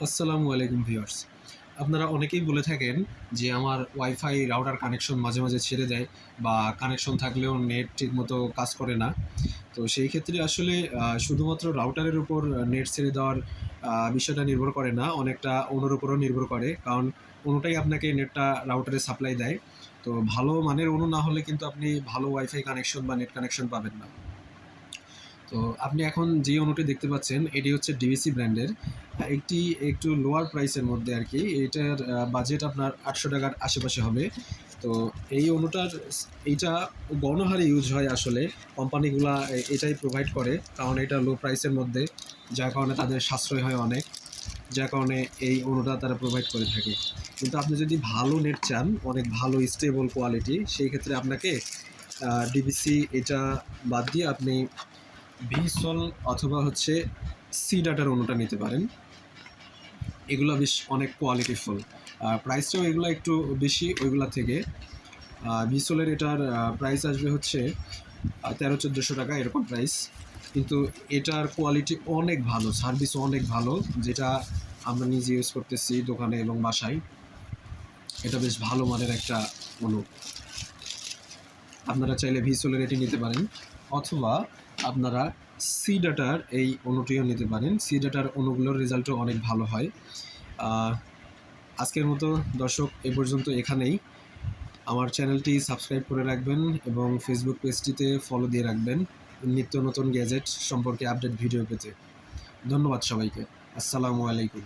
আসসালামু আলাইকুম ভিউয়ার্স। আপনারা অনেকেই বলে থাকেন যে আমার ওয়াইফাই রাউটার কানেকশন মাঝে, মাঝে ছেড়ে দেয় বা কানেকশন থাকলেও নেট ঠিকমতো কাজ করে না। তো সেই ক্ষেত্রে আসলে শুধুমাত্র রাউটারের উপর নেট ছেড়ে দেওয়ার বিষয়টা নির্ভর করে না, অনেকটা অণুর উপরও নির্ভর করে। কারণ অণুটাই আপনাকে নেটটা রাউটারে সাপ্লাই দেয়। তো ভালো মানের অণু না হলে কিন্তু আপনি ভালো ওয়াইফাই কানেকশন বা নেট কানেকশন পাবেন না। তো আপনি এখন যে অণুটি দেখতে পাচ্ছেন এটি হচ্ছে ডিভিসি ব্র্যান্ডের। একটি একটু লোয়ার প্রাইসের মধ্যে আরকি। এটার বাজেট আপনার ৳৮০০ র আশেপাশে হবে। তো এই অণুটার এইটা গণহারে ইউজ হয় আসলে। কোম্পানিগুলা এটাই প্রোভাইড করে। কারণ এটা লো প্রাইসের মধ্যে, যার কারণে তাদের সাশ্রয় হয় অনেক। যার কারণে এই অণুটা তারা প্রোভাইড করে থাকে। কিন্তু আপনি যদি ভালো নেট চান, অনেক ভালো স্টেবল কোয়ালিটি, সেই ক্ষেত্রে আপনাকে ডিভিসি এটা বাদ দিয়ে আপনি ভিসল অথবা হচ্ছে সি ডাটার অণুটা নিতে পারেন। এগুলো বেশ অনেক কোয়ালিটিফুল। প্রাইসটাও এগুলো একটু বেশি ওইগুলা থেকে। ভিসলের এটার প্রাইস আসবে হচ্ছে ১৩00-১৪০০ এরকম প্রাইস। কিন্তু এটার কোয়ালিটি অনেক ভালো, সার্ভিসও অনেক ভালো, যেটা আমরা নিজে ইউজ করতেছি দোকানে এবং বাসায়। এটা বেশ ভালো মানের একটা অণু। আপনারা চাইলে ভিসোলের এটি নিতে পারেন, অথবা আপনারা সি ডাটার এই অণুটিও নিতে পারেন। সি ডাটার অণুগুলোর রেজাল্টও অনেক ভালো হয়। আজকের মতো দর্শক এ পর্যন্ত এখানেই। আমার চ্যানেলটি সাবস্ক্রাইব করে রাখবেন এবং ফেসবুক পেজটিতে ফলো দিয়ে রাখবেন নিত্য নতুন গ্যাজেট সম্পর্কে আপডেট ভিডিও পেতে। ধন্যবাদ সবাইকে। আসসালামু আলাইকুম।